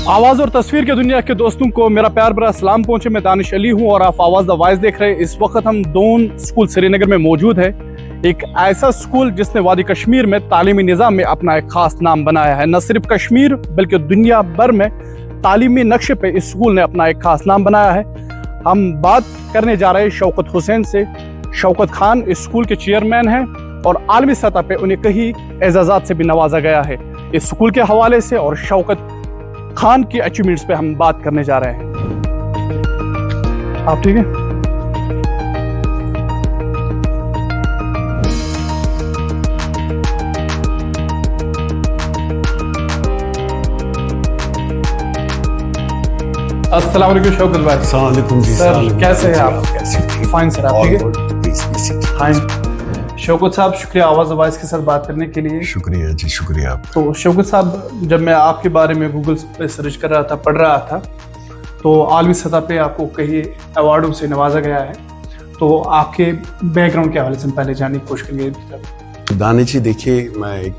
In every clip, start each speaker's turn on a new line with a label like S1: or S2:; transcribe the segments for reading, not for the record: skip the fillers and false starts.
S1: आवाज़ और तस्वीर के दुनिया के दोस्तों को मेरा प्यार भरा सलाम पहुंचे। मैं दानिश अली हूं और आप आवाज़ द वॉइस देख रहे हैं। इस वक्त हम दोन स्कूल श्रीनगर में मौजूद है। एक ऐसा स्कूल जिसने वादी कश्मीर में तालीमी निज़ाम में अपना एक खास नाम बनाया है। न सिर्फ कश्मीर बल्कि दुनिया भर में तालीमी नक्शे पे इस स्कूल ने अपना एक खास नाम बनाया है। हम बात करने जा रहे हैं शौकत हुसैन से। शौकत खान इस स्कूल के चेयरमैन हैं और आलमी सतह पे उन्हें कई एजाज़ात से भी नवाजा गया है। इस स्कूल के हवाले से और शौकत खान की अचीवमेंट्स पे हम बात करने जा रहे हैं। आप ठीक है? अस्सलाम वालेकुम शौकत भाई।
S2: अस्सलाम वालेकुम जी।
S1: सर कैसे हैं आप? फाइन सर, आप ठीक है? हाँ शौकत साहब, शुक्रिया आवाज़ वॉइस के साथ बात करने के लिए।
S2: शुक्रिया जी, शुक्रिया।
S1: तो शौकत साहब, जब मैं आपके बारे में गूगल पे सर्च कर रहा था, पढ़ रहा था, तो आलमी सतह पे आपको कई अवार्डों से नवाजा गया है। तो आपके बैकग्राउंड के हवाले से पहले जानने की कोशिश करेंगे।
S2: दानिश जी, देखिए, मैं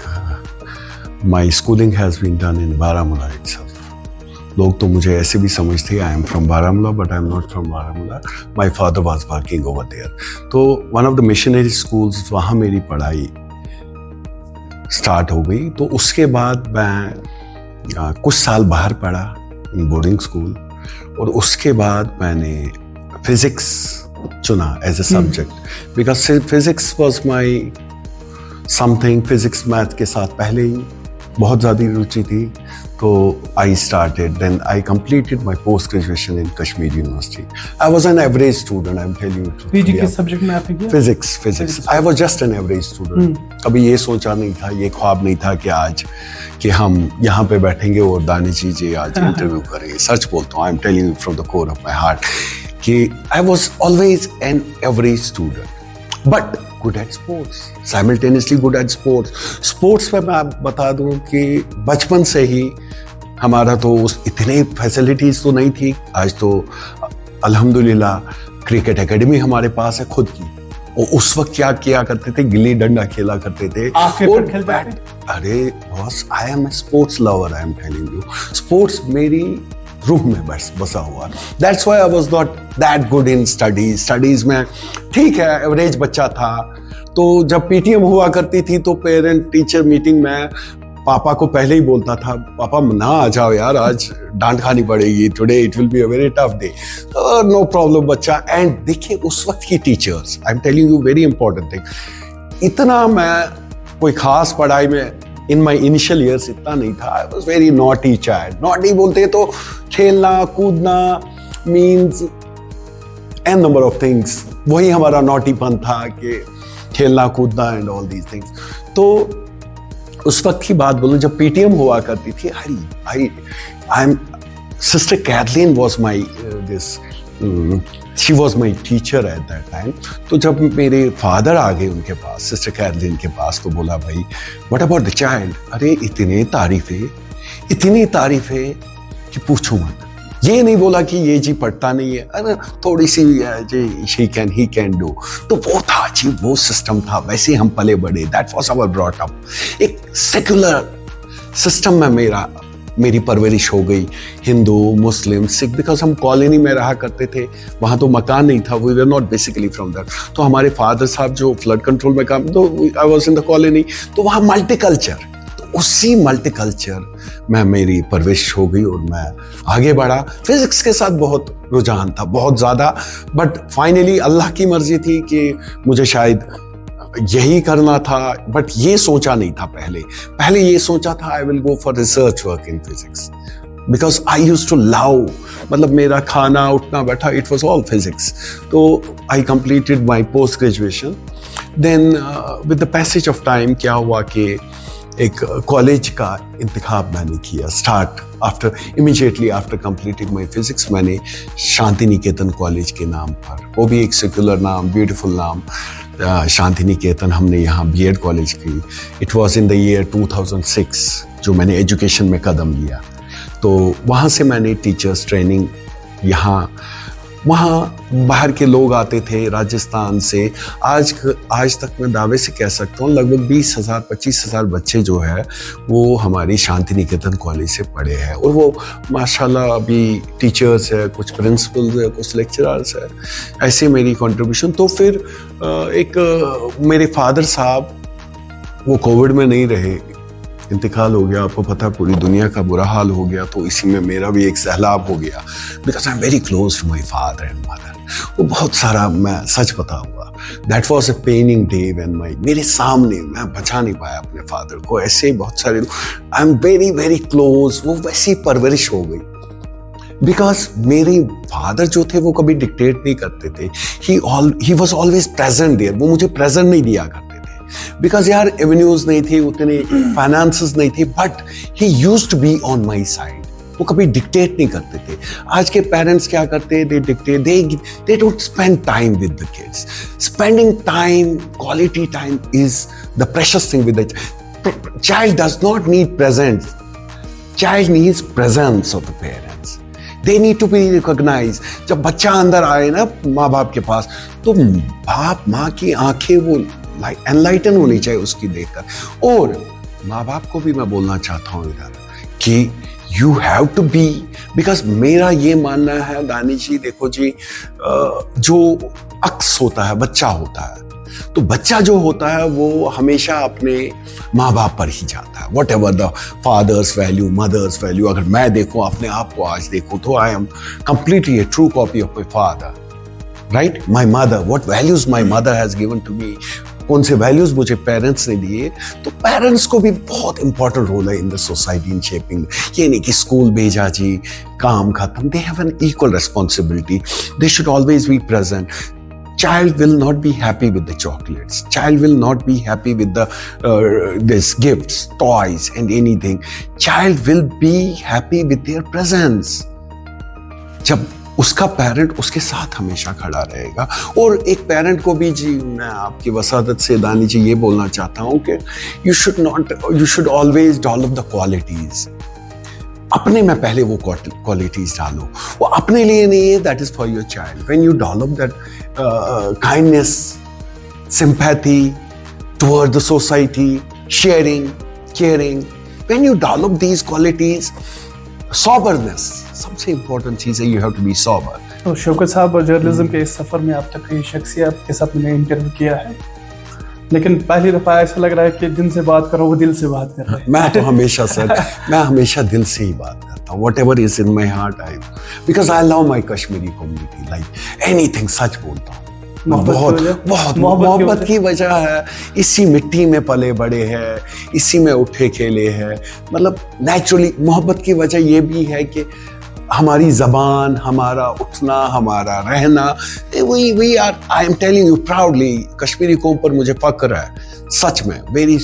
S2: my schooling has been done in Baramulla itself. लोग तो मुझे ऐसे भी समझते हैं I am from Baramulla, but I am not from Baramulla. My father was working over there. तो one of the missionary schools, वहाँ मेरी पढ़ाई स्टार्ट हो गई। तो उसके बाद मैं कुछ साल बाहर पढ़ा इन बोर्डिंग स्कूल, और उसके बाद मैंने फिज़िक्स चुना as a subject, because physics was my something. Physics math के साथ पहले ही बहुत ज़्यादा रुचि थी। तो I started, then I completed my post-graduation in Kashmir University. I was an average student, I'm telling you.
S1: PG किस सब्जेक्ट में आपने किया?
S2: Physics. I was just an average student. कभी ये सोचा नहीं था, ये ख्वाब नहीं था कि आज कि हम यहाँ पे बैठेंगे और दानिश जी आज इंटरव्यू करेंगे। सच बोलता हूँ, I'm telling you from the core of my heart, कि I was always an average student, but good at sports, simultaneously good at sports. Sports पे मैं बता दूं कि बचपन से ही हमारा तो इतने फैसिलिटीज तो नहीं थी। आज तो अल्हम्दुलिल्लाह क्रिकेट एकेडमी हमारे पास है खुद की। और उस वक्त क्या किया करते थे, गिल्ली डंडा खेला करते थे। अरे boss, I am a sports lover, I am telling you. Sports मेरी रूह में बसा हुआ। That's why I was not that good in studies में ठीक है, एवरेज बच्चा था। तो जब पीटीएम हुआ करती थी तो पेरेंट टीचर मीटिंग में पापा को पहले ही बोलता था, पापा ना आ जाओ यार, आज डांट खानी पड़ेगी, today it will be a very tough day. No problem बच्चा। एंड देखिए उस वक्त की teachers, I am telling you very important thing, इतना मैं कोई खास पढ़ाई में इन माई इनिशियल ईयर्स इतना नहीं था। I was very naughty child. Naughty बोलते तो खेलना कूदना means an number of things. वही हमारा नॉटीपन था कि खेलना कूदना एंड ऑल दीज थिंग्स। तो उस वक्त की बात बोलूं, जब पीटीएम हुआ करती थी, I am sister Kathleen was my she was my teacher at that time. तो जब मेरे फादर आ गए उनके पास, सिस्टर कैथलीन के पास, तो बोला, भाई व्हाट अबाउट द चाइल्ड? अरे इतनी तारीफें कि पूछो मत। ये नहीं बोला कि ये जी पढ़ता नहीं है, अरे थोड़ी सी ही कैन डू। तो वो था जी, वो सिस्टम था, वैसे हम पले बड़े। That was our brought up. एक सेक्युलर सिस्टम में मेरी परवरिश हो गई, हिंदू मुस्लिम सिख, बिकॉज हम कॉलोनी में रहा करते थे। वहाँ तो मकान नहीं था, we were not basically from that. तो हमारे फादर साहब जो फ्लड कंट्रोल में काम, तो I was in the colony. तो वहाँ मल्टीकल्चर, तो उसी मल्टीकल्चर में मेरी परवरिश हो गई और मैं आगे बढ़ा। फिजिक्स के साथ बहुत रुझान था, बहुत ज़्यादा। बट फाइनली अल्लाह की मर्जी थी कि मुझे शायद यही करना था, बट ये सोचा नहीं था पहले ये सोचा था I will go for research work in physics, because I use to love, मतलब मेरा खाना उठना बैठा इट वॉज ऑल फिजिक्स। तो I completed my post graduation. Then with the passage of time क्या हुआ कि एक कॉलेज का इंतखाब मैंने किया start immediately after completing my physics. मैंने शांति निकेतन कॉलेज के नाम पर, वो भी एक सेक्युलर नाम, ब्यूटीफुल नाम, शांति निकेतन, हमने यहाँ बीएड कॉलेज की। It was in the year 2006 जो मैंने एजुकेशन में कदम लिया। तो वहाँ से मैंने टीचर्स ट्रेनिंग यहाँ वहाँ बाहर के लोग आते थे राजस्थान से। आज तक मैं दावे से कह सकता हूँ लगभग 20,000 25,000 बच्चे जो है वो हमारी शांति निकेतन कॉलेज से पढ़े हैं, और वो माशाल्लाह अभी टीचर्स है, कुछ प्रिंसिपल्स है, कुछ लेक्चरर्स है। ऐसे मेरी कंट्रीब्यूशन। तो फिर मेरे फादर साहब वो कोविड में नहीं रहे, इंतकाल हो गया। आपको पता पूरी दुनिया का बुरा हाल हो गया, तो इसी में मेरा भी एक सैलाब हो गया। Because I am very close to my father and mother. वो बहुत सारा, मैं सच बताऊंगा, that was a paining day व्हेन मेरे सामने मैं बचा नहीं पाया अपने फादर को। ऐसे बहुत सारे, आई एम वेरी वेरी क्लोज। वो वैसी परवरिश हो गई बिकॉज मेरे फादर जो थे वो कभी डिक्टेट नहीं करते थे। He was always present there. वो मुझे प्रेजेंट नहीं दिया करते थे बिकॉज यार एवेन्यूज नहीं थी, उतने फाइनेंसेस नहीं थे, but he used to be on my side. वो कभी डिक्टेट नहीं करते थे। आज के पेरेंट्स क्या करते हैं, they dictate, they don't spend time with the kids. Spending time, quality time is the precious thing with the child. Does not need presence, child needs presence of the parents. They need to be recognized. जब बच्चा अंदर आए ना माँ बाप के पास, तो बाप माँ की आंखें वो एनलाइटन होनी चाहिए उसकी देखकर। और माँ बाप को भी मैं बोलना चाहता हूँ इधर कि you have to be, because मेरा ये मानना है दानिश जी, देखो जी, जो अक्स होता है, बच्चा होता है, तो बच्चा जो होता है वो हमेशा अपने माँ बाप पर ही जाता है। Whatever the fathers value, mothers value. अगर मैं देखूं अपने आप को आज देखूं तो I am completely a true copy of my father, right? My mother, what values my mother has given to me, कौन से वैल्यूज मुझे पेरेंट्स ने दिए। तो पेरेंट्स को भी बहुत इंपॉर्टेंट रोल है in the society in shaping. ये नहीं कि स्कूल भेजा जी, काम खत्म। They have an equal responsibility, they should always be present. Child will not be happy with the chocolates. Child will not be happy with the this gifts, toys and anything. Child will be happy with their presence. जब उसका parent उसके साथ हमेशा खड़ा रहेगा। और एक parent को भी जी मैं आपकी वसादत से दानी जी ये बोलना चाहता हूँ कि you should always develop the qualities. अपने में पहले वो क्वालिटीज डालो। वो अपने लिए नहीं है, that is for your child. When you develop that kindness, sympathy toward the society, sharing, caring, when you develop these qualities, soberness सबसे इंपॉर्टेंट चीज है। You have to be sober.
S1: तो शौकत साहब, जर्नलिज्म के इस सफर में आप तक कई शख्सियत के साथ मैंने इंटरव्यू किया है, लेकिन पहली दफा ऐसा लग रहा है कि जिनसे बात करो वो दिल से बात कर रहे हैं।
S2: मैं तो हमेशा सर, मैं हमेशा दिल से ही बात करता हूँ। Whatever is in my heart, because I love my Kashmiri community like anything, सच बोलता हूँ। बहुत मोहब्बत की वजह है। इसी मिट्टी में पले बड़े हैं, इसी में उठे खेले हैं। मतलब नेचुरली मोहब्बत की वजह ये भी है कि हमारी जबान, हमारा उठना, हमारा रहना, we are, I am telling you proudly, Kashmiri कौम पर मुझे फक्र है सच में, वेरी।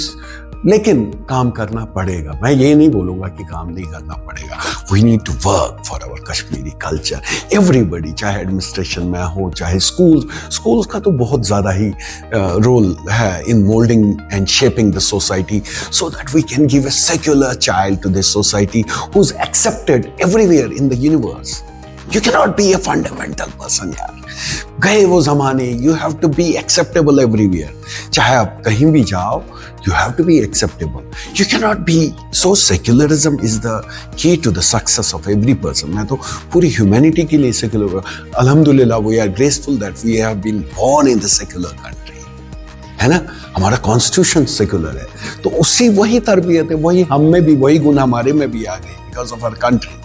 S2: लेकिन काम करना पड़ेगा। मैं ये नहीं बोलूंगा कि काम नहीं करना पड़ेगा। We need to work for our Kashmiri culture, everybody, चाहे एडमिनिस्ट्रेशन में हो, चाहे स्कूल्स का तो बहुत ज़्यादा ही रोल है in moulding and shaping the society, so that we can give a secular child to this society who is accepted everywhere in the universe. You cannot be a fundamental person यार। गए वो जमाने, you have to be acceptable everywhere। चाहे आप कहीं भी जाओ, you have to be acceptable। You cannot be so, secularism is the key to the success of every person। मैं तो पूरी humanity के लिए secular, alhamdulillah we are graceful that we have been born in the secular country, है ना? हमारा constitution secular है, तो उससे वही तरबियत है, वही हम में भी, वही गुण हमारे में भी आ गए because of our country,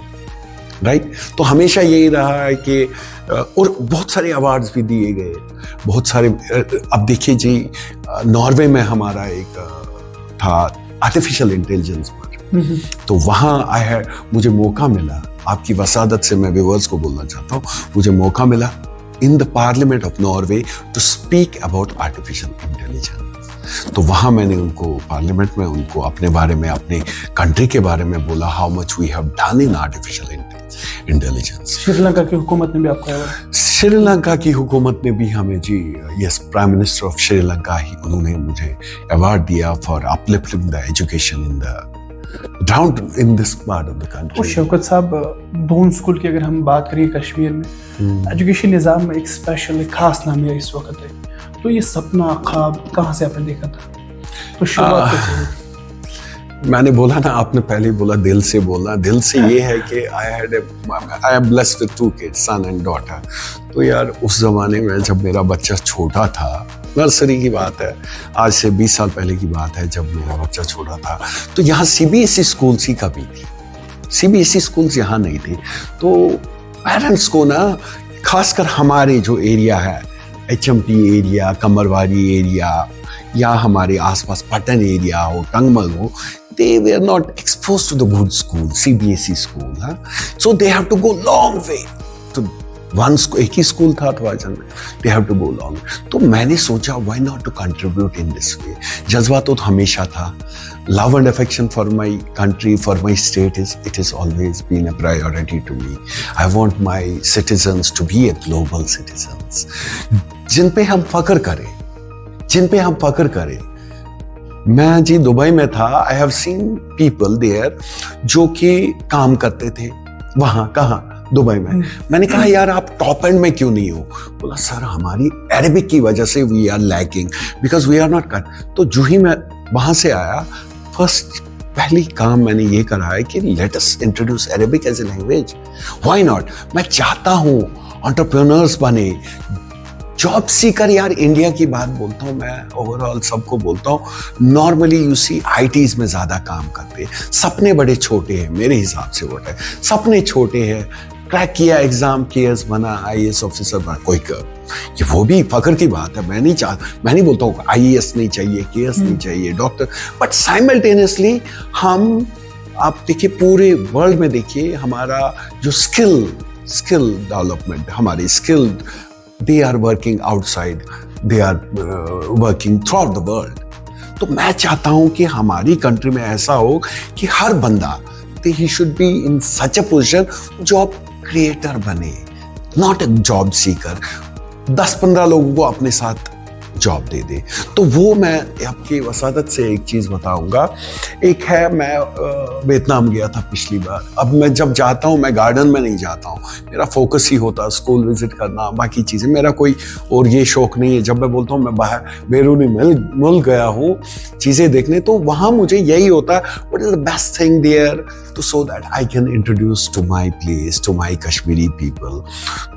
S2: right? तो हमेशा यही रहा है कि, और बहुत सारे अवार्ड्स भी दिए गए, बहुत सारे। अब देखिए जी, नॉर्वे में हमारा एक था आर्टिफिशियल इंटेलिजेंस पर, तो वहाँ मुझे मौका मिला, आपकी वसादत से मैं व्यूअर्स को बोलना चाहता हूँ, मुझे मौका मिला in the parliament of Norway to speak about artificial intelligence. तो वहाँ मैंने उनको पार्लियामेंट में उनको अपने बारे में, अपने कंट्री के बारे में बोला, how much we have done in artificial intelligence.
S1: Sri Lanka की हुकूमत ने भी आपको,
S2: श्रीलंका की हुकूमत ने भी हमें जी, yes, prime minister of Sri Lanka ही, उन्होंने मुझे अवार्ड दिया for uplifting the education in the down in this part of the country.
S1: और शौकत साहब, दोन स्कूल की अगर हम बात करें कश्मीर में, एजुकेशन निज़ाम में एक स्पेशल खास नाम इस वक्त है, तो ये सपना ख्वाब कहाँ से आपने देखा था, तो शुरुआत कैसे हुई?
S2: मैंने बोला ना, आपने पहले ही बोला दिल से बोलना। दिल से ये है कि I am blessed with 2 kids, son and daughter. तो यार उस ज़माने में जब मेरा बच्चा छोटा था, नर्सरी की बात है, आज से 20 साल पहले की बात है, जब मेरा बच्चा छोटा था, तो यहाँ CBSE स्कूल्स ही कभी थी, CBSE स्कूल्स यहाँ नहीं थे। तो पेरेंट्स को ना, खासकर हमारे जो एरिया है, HMT एरिया, कमरवारी एरिया, या हमारे आसपास पटन एरिया हो, टंगमल हो, they were not exposed to the good school, CBSE school, huh? So they have to go long way to one school, एक ही स्कूल था अठवाजन में, they have to go long. तो मैंने सोचा why not to contribute in this way. जज्बा तो हमेशा था, love and affection for my country, for my state it has always been a priority to me. I want my citizens to be a global citizens, जिन पे हम फख्र करें, जिन पे हम फख्र करें। मैं जी दुबई में था, I have seen people there जो कि काम करते थे वहां, कहाँ, दुबई में। मैंने कहा यार आप टॉप एंड में क्यों नहीं हो? बोला सर हमारी अरेबिक की वजह से we are lacking, because we are not cut. तो जो ही मैं वहां से आया, फर्स्ट पहली काम मैंने ये करा है कि let us introduce Arabic as a language. Why not? मैं चाहता हूँ एंटरप्रेन्योर्स बने, जॉब सीकर। यार इंडिया की बात बोलता हूँ मैं, ओवरऑल सबको बोलता हूँ, नॉर्मली यू सी ITs में ज्यादा काम करते हैं, सपने बड़े छोटे हैं मेरे हिसाब से। वो है सपने छोटे हैं, क्रैक किया एग्जाम, KS बना, IAS ऑफिसर बना, कोई कर, ये वो भी फख्र की बात है। मैं नहीं बोलता हूँ IAS नहीं चाहिए, KS नहीं चाहिए, डॉक्टर, बट साइमल्टेनियसली हम, आप देखिए पूरे वर्ल्ड में देखिए हमारा जो स्किल डेवलपमेंट, हमारे skilled, they are working outside, they are working throughout the world. तो मैं चाहता हूं कि हमारी कंट्री में ऐसा हो कि हर बंदा, he should be in such a position, job creator बने, not a job seeker, 10-15 लोगों को अपने साथ जॉब दे दे। तो वो मैं आपकी वसादत से एक चीज़ बताऊंगा। एक है, मैं वियतनाम गया था पिछली बार। अब मैं जब जाता हूँ, मैं गार्डन में नहीं जाता हूँ, मेरा फोकस ही होता है स्कूल विजिट करना, बाकी चीज़ें, मेरा कोई और ये शौक नहीं है। जब मैं बोलता हूँ मैं बाहर बैरूनी मुल्क गया हूँ चीज़ें देखने, तो वहाँ मुझे यही होता है, what is the best thing there, तो so that I can introduce to my place, to my Kashmiri people.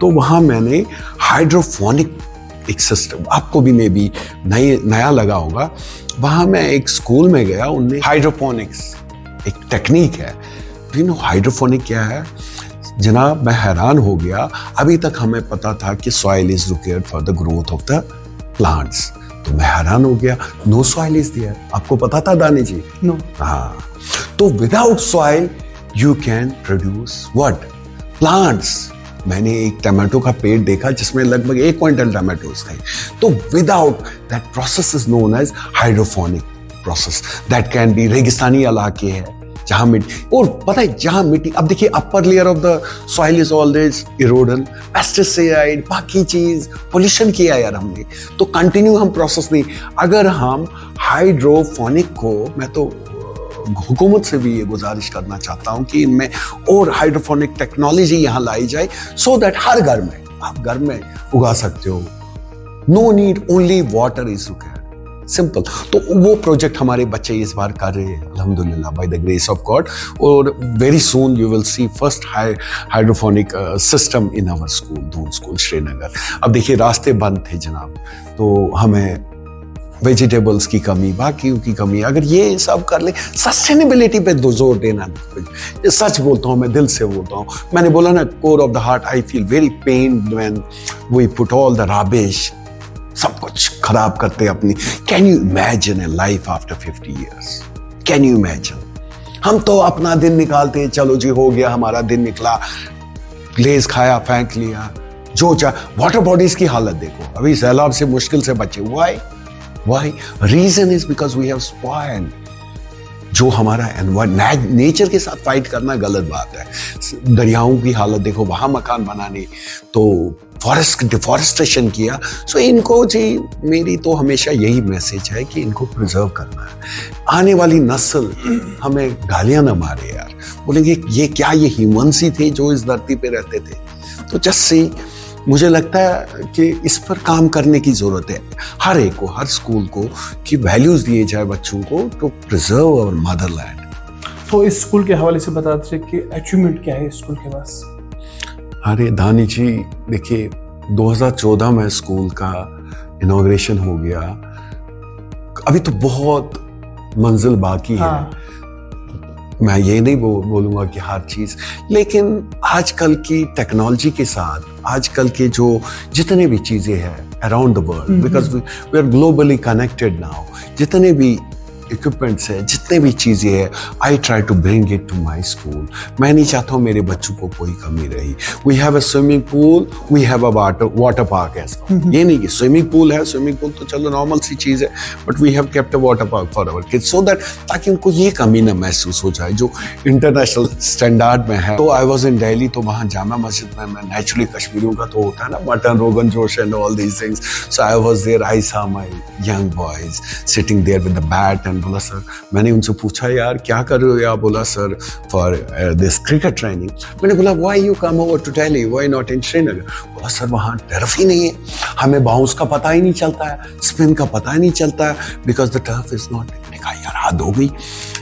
S2: तो वहाँ मैंने हाइड्रोफोनिक एक सिस्टम, आपको भी मे बी नया लगा होगा, वहाँ मैं एक स्कूल में गया, उनने हाइड्रोपोनिक्स एक टेक्निक है। यू नो हाइड्रोफोनिक क्या है जनाब? मैं हैरान हो गया। अभी तक हमें पता था कि soil is required for the growth of the plants, तो मैं हैरान हो गया, नो सॉइल इज देयर। आपको पता था दानी जी?
S1: नो।
S2: हाँ, तो without soil you can produce what? Plants. मैंने एक टमाटो का पेड़ देखा जिसमें लगभग 1 क्विंटल टमाटोज थे। तो without that process is known as hydroponic process. That can be, रेगिस्तानी इलाके है जहां मिट्टी, और पता है जहां मिट्टी, अब देखिए upper layer of the soil is always eroded, pesticide, बाकी चीज, पोल्यूशन किया यार हमने, तो कंटिन्यू हम प्रोसेस नहीं। अगर हम हाइड्रोफोनिक को, मैं तो हुकूमत से भी ये गुजारिश करना चाहता हूं कि इनमें और हाइड्रोफोनिक टेक्नोलॉजी यहां लाई जाए, सो दैट हर घर में आप घर में उगा सकते हो। No need, only water is required, simple. तो वो प्रोजेक्ट हमारे बच्चे इस बार कर रहे हैं अल्हम्दुलिल्लाह, by the grace of God. और very soon you will see first hydroponic system in our school, Doon school Srinagar. अब देखिए रास्ते बंद थे जनाब, तो हमें वेजिटेबल्स की कमी, बाकियों की कमी, अगर ये सब कर ले, सस्टेनेबिलिटी पे जोर देना। सच बोलता हूँ, मैं दिल से बोलता हूँ। मैंने बोला ना, core of the heart, I feel very pained when we put all the rubbish, सब कुछ खराब करते अपनी। Can you imagine a life after 50 years? Can you imagine? हम तो अपना दिन निकालते हैं, चलो जी हो गया हमारा दिन निकला, लेज खाया, फेंक लिया, जो चाहे। वाटर बॉडीज की हालत देखो, अभी सैलाब से मुश्किल से बचे। Why? Reason is because we have spoiled जो हमारा नेचर के साथ फाइट करना गलत बात है। दरियाओं की हालत देखो, वहां मकान बनाने तो फॉरेस्ट डिफॉरेस्टेशन किया। सो इनको जी, मेरी तो हमेशा यही मैसेज है कि इनको प्रिजर्व करना है। आने वाली नस्ल हमें गालियां ना मारे यार, बोलेंगे ये क्या, ये ह्यूमंस ही थे जो इस धरती पे रहते थे। तो जस्ट से मुझे लगता है कि इस पर काम करने की जरूरत है हर एक को, हर स्कूल को, कि वैल्यूज दिए जाए बच्चों को टू प्रिजर्व अवर मदरलैंड।
S1: तो इस स्कूल के हवाले से बता दीजिए कि अचीवमेंट क्या है स्कूल के पास?
S2: अरे दानी जी देखिए, 2014 में स्कूल का इनॉग्रेशन हो गया, अभी तो बहुत मंजिल बाकी है। मैं ये नहीं बोलूंगा कि हर चीज, लेकिन आजकल की टेक्नोलॉजी के साथ, आजकल के जो जितने भी चीजें हैं around the world, because we are globally connected now, जितने भी इक्विपमेंट्स है, जितने भी चीजें हैं, I try to bring it to my school. मैं नहीं चाहता हूँ मेरे बच्चों को कोई कमी रही। We have a swimming pool, we have a water park as well. ये नहीं कि स्विमिंग पूल है, स्विमिंग पूल तो चलो नॉर्मल सी चीज है, but we have kept a water park for our kids, so that ताकि उनको ये कमी ना महसूस हो जाए जो इंटरनेशनल स्टैंडर्ड में है। तो आई वॉज इन दिल्ली, तो वहाँ जामा मस्जिद में मैं नेचुरली कश्मीरियों का तो होता है ना, mutton, rogan josh and all these things. So I was there, I saw my young boys sitting there with the bat and बोला सर, मैंने उनसे पूछा यार क्या कर रहे हो यार, बोला sir for this cricket training. मैंने बोला why you come over to Delhi, why not in Srinagar? बोला सर वहाँ टर्फ ही नहीं है, हमें बाउंस का पता ही नहीं चलता है, स्पिन का पता ही नहीं चलता है, because the turf is not. मैंने कहा यार हद हो गई।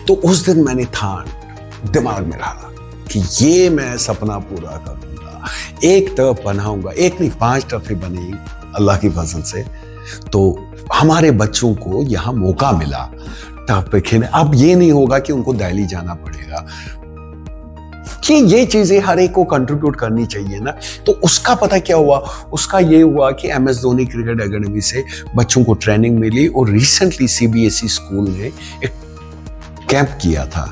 S2: तो उस दिन मैंने ठान दिमाग में रहा कि ये मैं सपना पूरा करूंगा, एक टर्फ बनाऊंगा, एक नहीं 5 टर्फें बनेगी अल्लाह की फजल से। तो हमारे बच्चों को यहाँ मौका मिला टर्फ पे खेलने। अब ये नहीं होगा कि उनको दिल्ली जाना पड़ेगा, कि ये चीजें हर एक को कंट्रीब्यूट करनी चाहिए ना। तो उसका पता क्या हुआ, उसका ये हुआ कि MS धोनी क्रिकेट एकेडमी से बच्चों को ट्रेनिंग मिली, और रिसेंटली CBSE स्कूल ने एक कैंप किया था।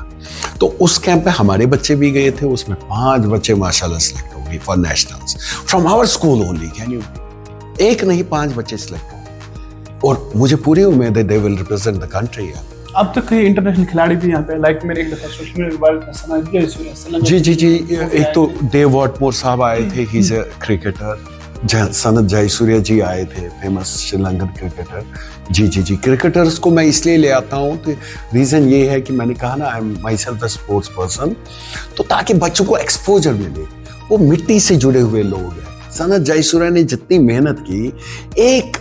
S2: तो उस कैंप में हमारे बच्चे भी गए थे, उसमें 5 बच्चे माशाल्लाह सिलेक्ट हो गए for nationals from our school only. Can you, एक नहीं 5 बच्चे सिलेक्ट हो, और मुझे पूरी उम्मीद है they will represent the country.
S1: अब तक कई इंटरनेशनल खिलाड़ी भी यहाँ पे, लाइक मेरे एक दफा सोशल मीडिया
S2: जी एक तो देव वॉटमोर साहब आए थे, he is a cricketer. Sanath Jayasuriya ji आए थे, फेमस श्रीलंकन क्रिकेटर। जी क्रिकेटर्स को मैं इसलिए ले आता हूँ तो रीजन ये है कि मैंने कहा ना, I am my self a sports person, तो ताकि बच्चों को एक्सपोजर मिले। वो मिट्टी से जुड़े हुए लोग हैं। सनत जयसूर्या ने जितनी मेहनत की, एक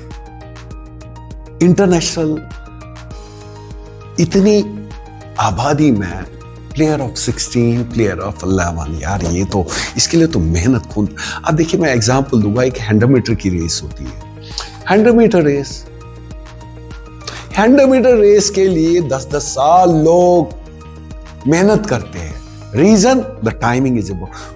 S2: इंटरनेशनल इतनी आबादी में प्लेयर ऑफ 16, प्लेयर ऑफ 11, यार ये तो, इसके लिए तो मेहनत खून। अब देखिए मैं एग्जांपल दूंगा, एक 100 मीटर की रेस होती है, 100 मीटर रेस, 100 मीटर रेस के लिए 10-10 साल लोग मेहनत करते हैं। रीजन द टाइमिंग इज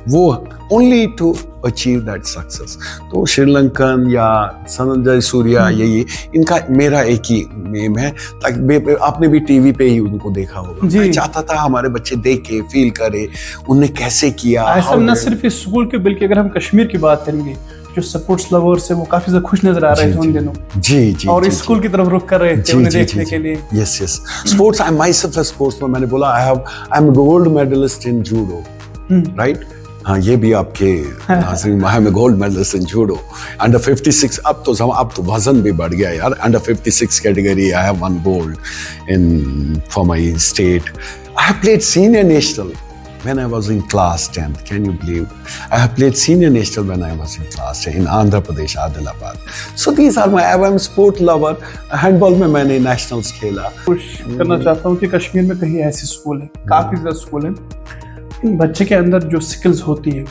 S2: वो only to achieve that success. तो श्रीलंकन या सनत जयसूर्या, यही इनका मेरा एक ही एम है, ताकि आपने भी टीवी पे ही उनको देखा होगा। मैं चाहता था हमारे बच्चे देखे, फील करे उनने कैसे किया।
S1: ऐसा न सिर्फ इस स्कूल के, बल्कि अगर हम कश्मीर की बात करेंगे, जो स्पोर्ट्स लवर्स है वो काफी ज्यादा खुश नजर आ रहे थे उन दिनों।
S2: जी
S1: और इस स्कूल की तरफ रुख कर रहे थे उन्हें देखने के लिए।
S2: Yes sports, I myself sports में मैंने बोला I am gold medalist in judo, right. हाँ ये भी आपके नाज़रीन, I am gold medalist in judo under 56। अब तो वजन भी बढ़ गया यार। Under 56 category I have 1 gold in for my state. I have played senior national when I was in class 10th. Can you believe? I have played senior national when I was in class 10 in Andhra Pradesh, Adilabad. So these are my, I am sport lover. Handball में मैंने nationals खेला।
S1: खुश करना चाहता हूँ कि कश्मीर में कहीं ऐसे स्कूल है, काफी ज्यादा स्कूल है, इन बच्चे के अंदर जो स्किल्स होती है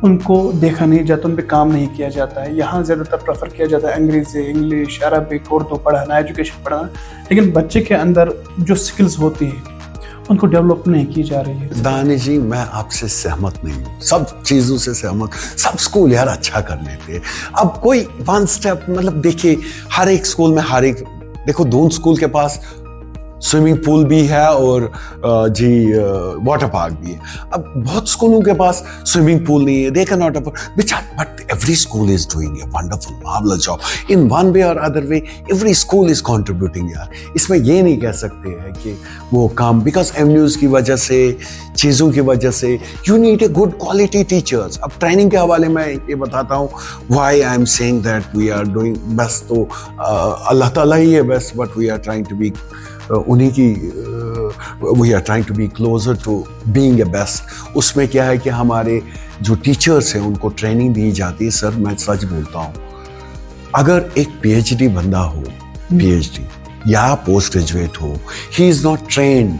S1: उनको देखा नहीं जाता, उन पे काम नहीं किया जाता है। यहाँ ज्यादातर प्रेफर किया जाता है अंग्रेजी, इंग्लिश, अरबिक, उर्दू पढ़ाना, एजुकेशन पढ़ाना, लेकिन बच्चे के अंदर जो स्किल्स होती है उनको डेवलप नहीं की जा रही है।
S2: दानिश जी मैं आपसे सहमत नहीं हूँ, सब चीजों से सहमत। सब स्कूल यार अच्छा कर लेते हैं। अब कोई 1 स्टेप, मतलब देखिए हर एक स्कूल में, हर एक, देखो दून स्कूल के पास स्विमिंग पूल भी है और जी वाटर पार्क भी है। अब बहुत स्कूलों के पास स्विमिंग पूल नहीं है, they can not afford, but every school is doing a wonderful marvellous job in one way or other way. Every school is contributing यार। इसमें ये नहीं कह सकते हैं कि वो काम बिकॉज एमन्यूज़ की वजह से, चीज़ों की वजह से you need a good quality teachers. अब ट्रेनिंग के हवाले में ये बताता हूँ why I am saying that we are doing best. तो अल्लाह ताला ही है best, but we are trying to be उन्हीं की we are trying to be closer to being a best. उसमें क्या है कि हमारे जो टीचर्स हैं उनको ट्रेनिंग दी जाती है। सर मैं सच बोलता हूँ, अगर एक पीएचडी बंदा हो, पीएचडी या पोस्ट ग्रेजुएट हो, he is not trained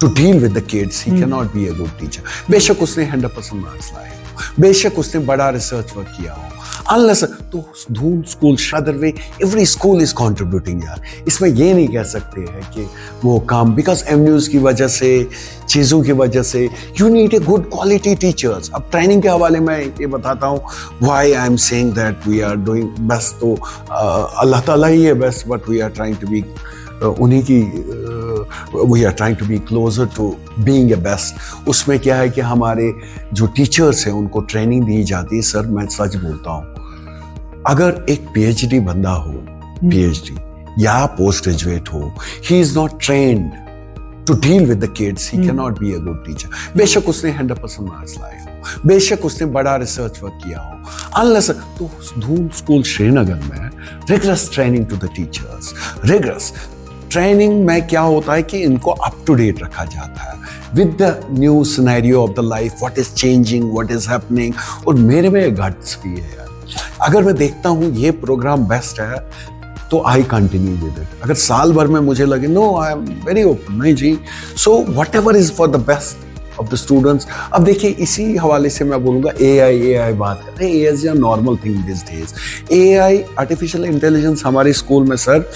S2: to deal with the kids, he can not be a good teacher. बेशक उसने 100% मार्क्स लाए हो, बेशक उसने बड़ा रिसर्च वर्क किया हो, अनलेस तो धूम school other way every school is contributing यार। इसमें ये नहीं कह सकते हैं कि वो काम बिकॉज एमन्यूज़ की वजह से, चीज़ों की वजह से you need a good quality teachers. अब ट्रेनिंग के हवाले में ये बताता हूँ why I am saying that we are doing best. तो अल्लाह ताला ही है best, but we are trying to be उन्हीं की we are trying to be closer to being a best. उसमें क्या है कि हमारे जो टीचर्स हैं उनको ट्रेनिंग दी जाती है। सर मैं सच बोलता हूँ, अगर एक पीएचडी बंदा हो, पीएचडी या पोस्ट ग्रेजुएट हो, he is not trained to deal with the kids, he can not be a good teacher. बेशक उसने 100% मार्क्स लाए हो, बेशक उसने बड़ा रिसर्च वर्क किया हो, अनलेस तो धूम स्कूल श्रीनगर में rigorous training to the teachers. Rigorous training में क्या होता है कि इनको अप टू डेट रखा जाता है with the new scenario of the life, what is changing, what is happening. और मेरे में गट्स भी है यार, अगर मैं देखता हूँ ये प्रोग्राम बेस्ट है तो आई कंटिन्यू विद इट। अगर साल भर में मुझे लगे no I am very open, नहीं जी, so whatever is for the best of the students. अब देखिए इसी हवाले से मैं बोलूँगा एआई बात करते हैं। AI is a normal thing this days. AI artificial intelligence हमारे स्कूल में सर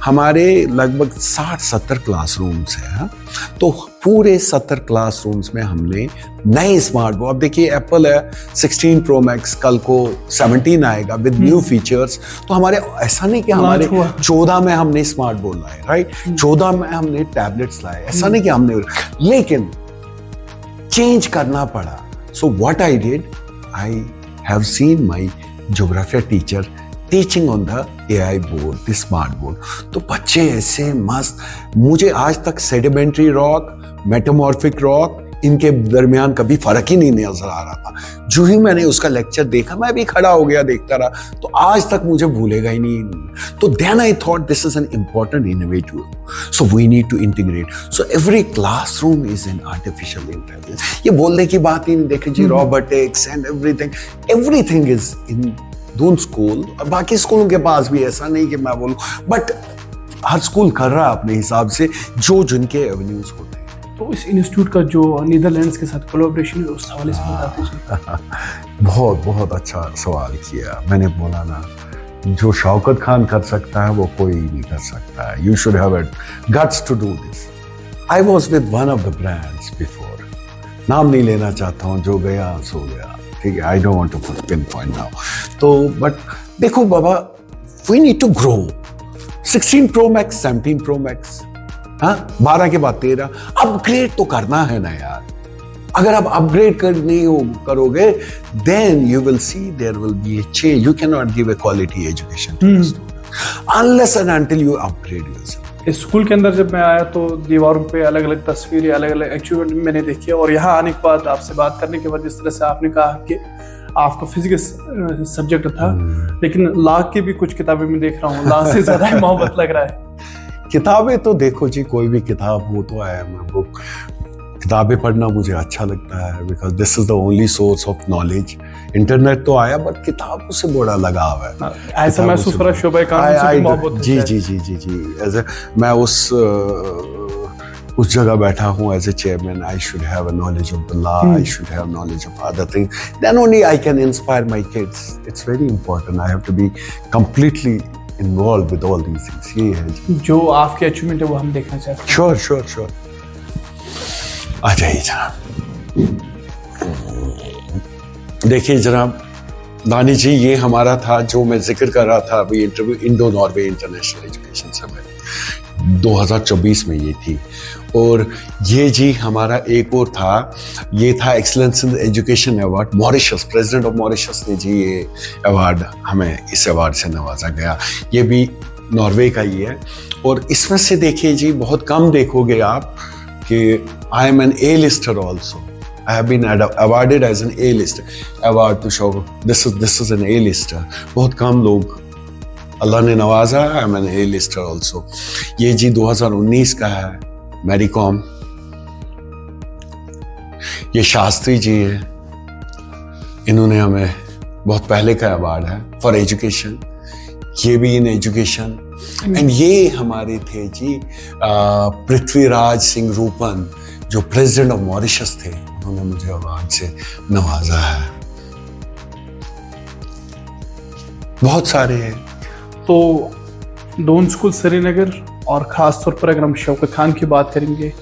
S2: हमारे लगभग 60-70 क्लासरूम्स हैं। तो पूरे 70 क्लासरूम्स में हमने नए स्मार्ट बोर्ड, अब देखिए एप्पल है 16 प्रो मैक्स, कल को 17 आएगा विद न्यू फीचर्स। तो हमारे ऐसा नहीं कि हमारे 14 में हमने स्मार्ट बोर्ड लाए, राइट, 14 में हमने टैबलेट्स लाए, ऐसा नहीं कि हमने, लेकिन चेंज करना पड़ा। So what I did, I have seen my geography teacher teaching on the AI board, the smart board. तो बच्चे ऐसे मस्त, मुझे आज तक सेडिमेंट्री रॉक, मेटामॉर्फिक रॉक, इनके दरमियान कभी फर्क ही नहीं नजर आ रहा था। जो ही मैंने उसका लेक्चर देखा, मैं भी खड़ा हो गया देखता रहा, तो आज तक मुझे भूलेगा ही नहीं। तो then I thought this is an important innovative, so we need to integrate. So every classroom is an artificial intelligence. ये बोलने की बात ही नहीं, देखिए जी robotics and everything is in Doon school. और बाकी स्कूलों के पास भी, ऐसा नहीं कि मैं बोलूं, बट हर स्कूल कर रहा है अपने हिसाब से जो जिनके एवेन्यूज होते हैं।
S1: तो इस इंस्टीट्यूट का जो नीदरलैंड्स के साथ कोलैबोरेशन है उस हवाले से बताते हैं।
S2: बहुत अच्छा सवाल किया। मैंने बोला ना, जो शौकत खान कर सकता है वो कोई नहीं कर सकता है। You should have guts to do this. I was with one of the brands before, नाम नहीं लेना चाहता हूँ, जो गया सो गया, ठीक है, I don't want to pinpoint now. तो बट देखो बाबा, we need to grow. 16 pro max, 17 pro max, हाँ 12 के बाद 13, अपग्रेड तो करना है ना यार। अगर आप अपग्रेड करोगे then you will see there will be a change. You can not give a quality education to the student unless and until you upgrade yourself.
S1: इस स्कूल के अंदर जब मैं आया तो दीवारों पे अलग अलग तस्वीरें, अलग अलग अचीवमेंट मैंने देखी, और यहाँ आने के बाद आपसे बात करने के बाद जिस तरह से आपने कहा कि आपका फिजिक्स सब्जेक्ट था, लेकिन लॉ की भी कुछ किताबें मैं देख रहा हूँ, लॉ से ज्यादा मोहब्बत लग रहा है।
S2: किताबें तो देखो जी, कोई भी किताब हो तो आया, मैं बुक किताबें पढ़ना मुझे अच्छा लगता है because this is the only source of knowledge. Internet तो आया बट किताबों से बड़ा लगाव है।
S1: ऐसा महसूस हो रहा है शोभा कानून से भी मोहब्बत।
S2: जी जी जी जी जी एज मैं उस जगह बैठा हूँ as a chairman. I should have a knowledge of the law, I should have knowledge of other things, then only I can inspire my kids. It's very important, I have to be completely involve with all these things. ये है
S1: जो आपके achievement है वो हम देखना चाहते हैं।
S2: श्योर श्योर श्योर, आ जाइए जनाब। देखिए जनाब दानी जी, ये हमारा था जो मैं जिक्र कर रहा था अभी interview, Indo Norway international education summit. 2024 में ये थी। और ये जी हमारा एक और था, ये था excellence in education award Mauritius, president of Mauritius ने जी ये अवार्ड हमें इस अवार्ड से नवाजा गया। ये भी नॉर्वे का ही है। और इसमें से देखिए जी बहुत कम देखोगे आप कि I am an A lister also. I have been awarded as an A-lister award to show this is an A-lister। बहुत कम लोग अल्लाह ने नवाजा। I am an A-lister also। ये जी 2019 का है, मैरी कॉम। ये शास्त्री जी है, इन्होंने हमें बहुत पहले का अवार्ड है फॉर एजुकेशन। ये भी इन एजुकेशन। एंड ये हमारे थे जी पृथ्वीराज सिंह रूपन, जो प्रेसिडेंट ऑफ मॉरिशस थे, उन्होंने मुझे अवार्ड से नवाजा है। बहुत सारे हैं।
S1: तो दोन स्कूल श्रीनगर, और ख़ास तौर पर अगर हम शौकत खान की बात करेंगे,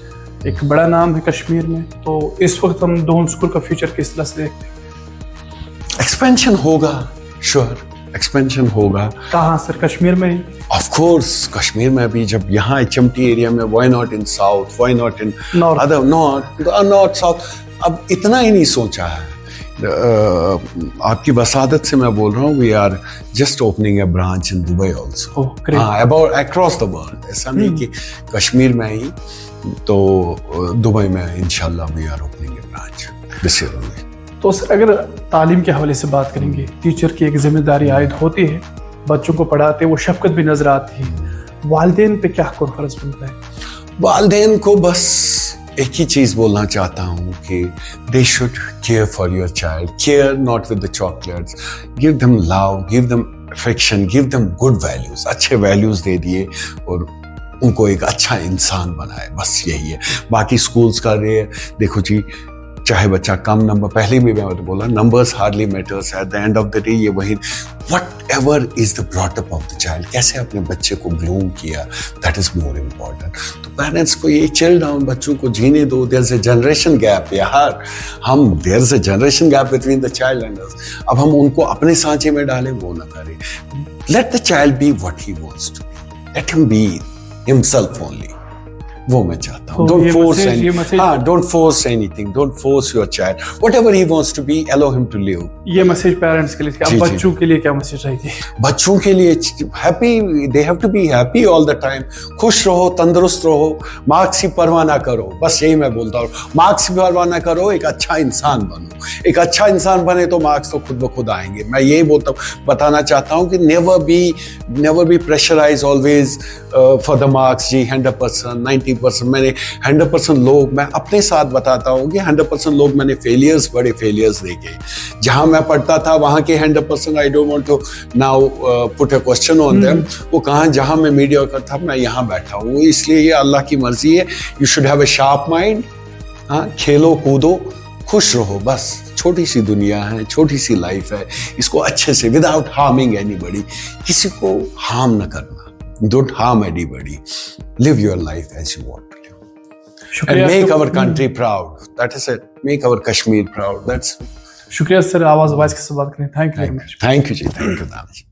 S1: एक बड़ा नाम है कश्मीर में। तो इस वक्त हम दोन स्कूल का फ्यूचर किस तरह से देखते हैं?
S2: एक्सपेंशन होगा, श्योर एक्सपेंशन होगा।
S1: कहाँ सर? कश्मीर में ही?
S2: ऑफ कोर्स कश्मीर में भी। जब यहाँ HMT एरिया में, why not in south, why not in other north south. अब इतना ही नहीं सोचा है। आपकी वसादत से मैं बोल रहा हूँ, we are just opening a branch in Dubai also. About across the world. ऐसा नहीं कि कश्मीर में ही, तो दुबई में इंशाल्लाह we are opening a branch this year only.
S1: तो सर अगर तालीम के हवाले से बात करेंगे, टीचर की एक जिम्मेदारी आयद होती है, बच्चों को पढ़ाते वो शफकत भी नजर आती है। वालिदैन पे क्या फर्ज बनता है?
S2: वालिदैन को बस एक ही चीज बोलना चाहता हूँ कि they should care for your child. Care not with the chocolates, give them love, give them affection, give them good values. अच्छे वैल्यूज दे दिए और उनको एक अच्छा इंसान बनाए, बस यही है। बाकी स्कूल्स का रे देखो जी, चाहे बच्चा कम नंबर, पहले भी मैंने बोला numbers hardly matters, at the end of the day ये वही whatever is the brought up of the child, कैसे अपने बच्चे को ग्रूम किया, दैट इज मोर इम्पॉर्टेंट। तो पेरेंट्स को ये चिल डाउन, बच्चों को जीने दो। There is a generation gap यार, there is a generation gap between the child and us. अब हम उनको अपने सांचे में डालें, वो ना करें। Let the child be what he wants to be, let him be himself only, वो मैं चाहता हूँ। Don't force anything, don't force your child. Whatever he wants to be, allow him to live.
S1: ये मैसेज पेरेंट्स के लिए, अब बच्चों के लिए क्या मैसेज रहेगी?
S2: बच्चों के लिए happy, they have to be happy all the time. खुश रहो, तंदुरुस्त रहो, मार्क्स की परवाह ना करो, बस यही मैं बोलता हूँ। मार्क्स की परवाह ना करो, एक अच्छा इंसान बनो। एक अच्छा इंसान बने तो मार्क्स तो खुद ब खुद आएंगे। मैं यही बताना चाहता हूँ कि never be pressurized always for the marks जी, 100%, 90%। मैंने 100% लोग, मैं अपने साथ बताता हूँ कि 100% लोग मैंने बड़े फेलियर्स देखे। जहाँ मैं पढ़ता था वहाँ के 100%, I don't want to now put a question on them, वो कहाँ, जहाँ मैं मीडियोकर था मैं यहाँ बैठा हूँ। इसलिए ये अल्लाह की मर्जी है। You should have a sharp mind. हाँ, खेलो कूदो, खुश रहो, बस। छोटी सी दुनिया है, छोटी सी लाइफ है, इसको अच्छे से विदाउट हार्मिंग एनीबॉडी, किसी को हार्म न करना। Don't harm anybody. Live your life as you want to live. And make our country proud. That is it. Make our Kashmir proud. That's.
S1: शुक्रिया सर, आवाज के साथ बात करने। Thank you very much.
S2: Thank you ji, thank you Danish.